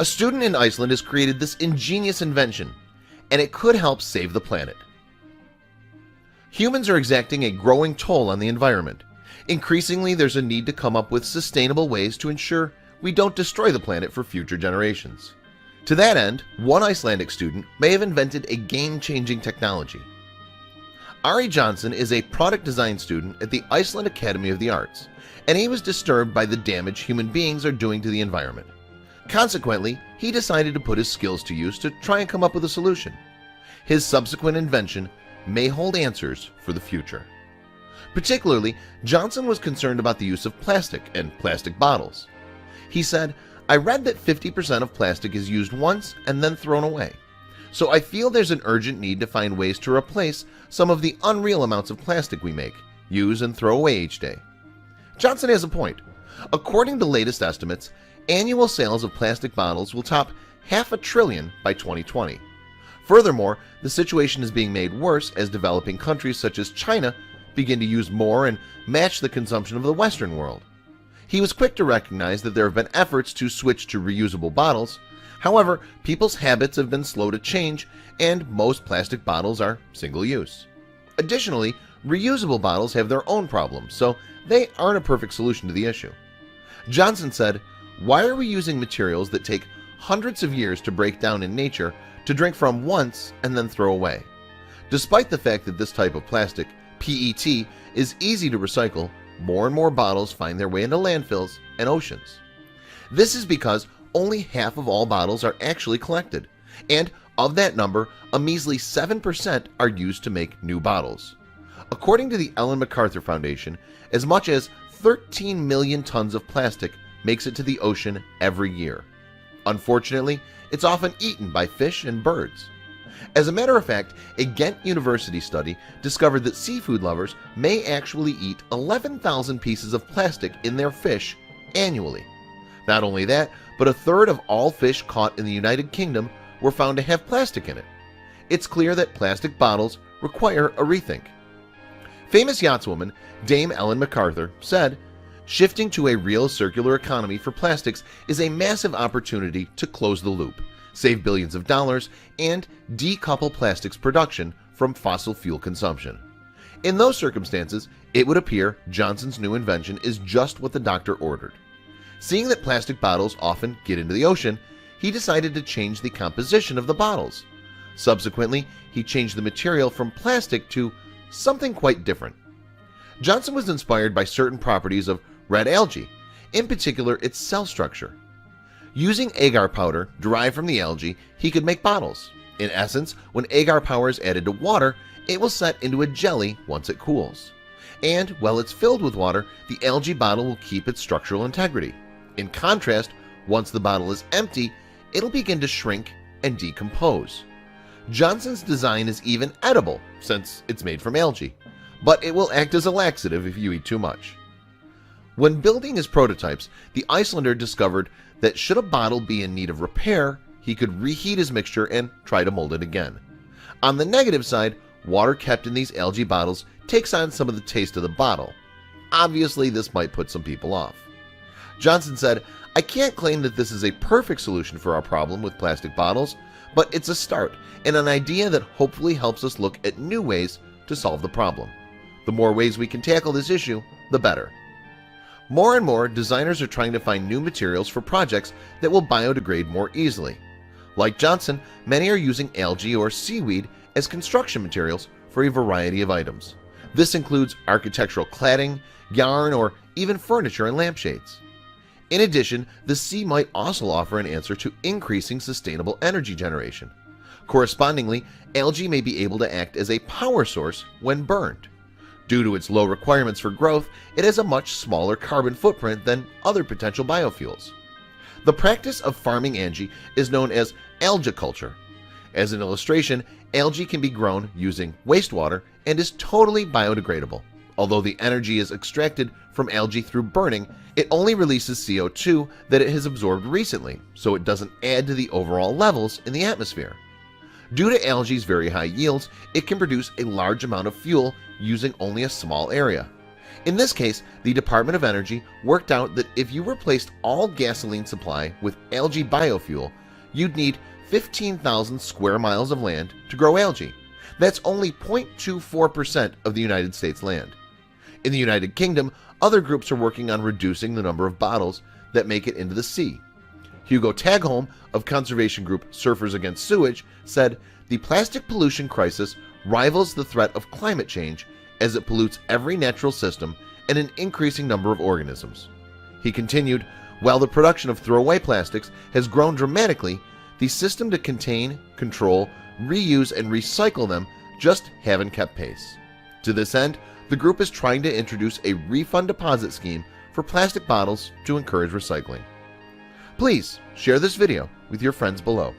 A student in Iceland has created this ingenious invention, and it could help save the planet. Humans are exacting a growing toll on the environment. Increasingly, there's a need to come up with sustainable ways to ensure we don't destroy the planet for future generations. To that end, one Icelandic student may have invented a game-changing technology. Ari Johnson is a product design student at the Iceland Academy of the Arts, and he was disturbed by the damage human beings are doing to the environment. Consequently, he decided to put his skills to use to try and come up with a solution. His subsequent invention may hold answers for the future. Particularly, Johnson was concerned about the use of plastic and plastic bottles. He said, "I read that 50% of plastic is used once and then thrown away. So I feel there's an urgent need to find ways to replace some of the unreal amounts of plastic we make, use, and throw away each day." Johnson has a point. According to latest estimates, annual sales of plastic bottles will top $500 billion by 2020. Furthermore, the situation is being made worse as developing countries such as China begin to use more and match the consumption of the Western world. He was quick to recognize that there have been efforts to switch to reusable bottles. However, people's habits have been slow to change, and most plastic bottles are single-use. Additionally, reusable bottles have their own problems, so they aren't a perfect solution to the issue. Johnson said, "Why are we using materials that take hundreds of years to break down in nature to drink from once and then throw away? Despite the fact that this type of plastic, PET, is easy to recycle, more and more bottles find their way into landfills and oceans. This is because only half of all bottles are actually collected, and of that number, a measly 7% are used to make new bottles. According to the Ellen MacArthur Foundation, as much as 13 million tons of plastic makes it to the ocean every year. Unfortunately, it's often eaten by fish and birds. As a matter of fact, a Ghent University study discovered that seafood lovers may actually eat 11,000 pieces of plastic in their fish annually. Not only that, but a third of all fish caught in the United Kingdom were found to have plastic in it. It's clear that plastic bottles require a rethink. Famous yachtswoman Dame Ellen MacArthur said, "Shifting to a real circular economy for plastics is a massive opportunity to close the loop, save billions of dollars, and decouple plastics production from fossil fuel consumption." In those circumstances, it would appear Johnson's new invention is just what the doctor ordered. Seeing that plastic bottles often get into the ocean, he decided to change the composition of the bottles. Subsequently, he changed the material from plastic to something quite different. Johnson was inspired by certain properties of red algae, in particular its cell structure. Using agar powder derived from the algae, he could make bottles. In essence, when agar powder is added to water, it will set into a jelly once it cools. And while it's filled with water, the algae bottle will keep its structural integrity. In contrast, once the bottle is empty, it'll begin to shrink and decompose. Johnson's design is even edible since it's made from algae, but it will act as a laxative if you eat too much. When building his prototypes, the Icelander discovered that should a bottle be in need of repair, he could reheat his mixture and try to mold it again. On the negative side, water kept in these algae bottles takes on some of the taste of the bottle. Obviously, this might put some people off. Johnson said, "I can't claim that this is a perfect solution for our problem with plastic bottles, but it's a start and an idea that hopefully helps us look at new ways to solve the problem. The more ways we can tackle this issue, the better." More and more, designers are trying to find new materials for projects that will biodegrade more easily. Like Johnson, many are using algae or seaweed as construction materials for a variety of items. This includes architectural cladding, yarn, or even furniture and lampshades. In addition, the sea might also offer an answer to increasing sustainable energy generation. Correspondingly, algae may be able to act as a power source when burned. Due to its low requirements for growth, it has a much smaller carbon footprint than other potential biofuels. The practice of farming algae is known as algaculture. As an illustration, algae can be grown using wastewater and is totally biodegradable. Although the energy is extracted from algae through burning, it only releases CO2 that it has absorbed recently, so it doesn't add to the overall levels in the atmosphere. Due to algae's very high yields, it can produce a large amount of fuel using only a small area. In this case, the Department of Energy worked out that if you replaced all gasoline supply with algae biofuel, you'd need 15,000 square miles of land to grow algae. That's only 0.24% of the United States land. In the United Kingdom, other groups are working on reducing the number of bottles that make it into the sea. Hugo Tagholm of conservation group Surfers Against Sewage said, "The plastic pollution crisis rivals the threat of climate change as it pollutes every natural system and an increasing number of organisms." He continued, "While the production of throwaway plastics has grown dramatically, the system to contain, control, reuse, and recycle them just haven't kept pace." To this end, the group is trying to introduce a refund deposit scheme for plastic bottles to encourage recycling. Please share this video with your friends below.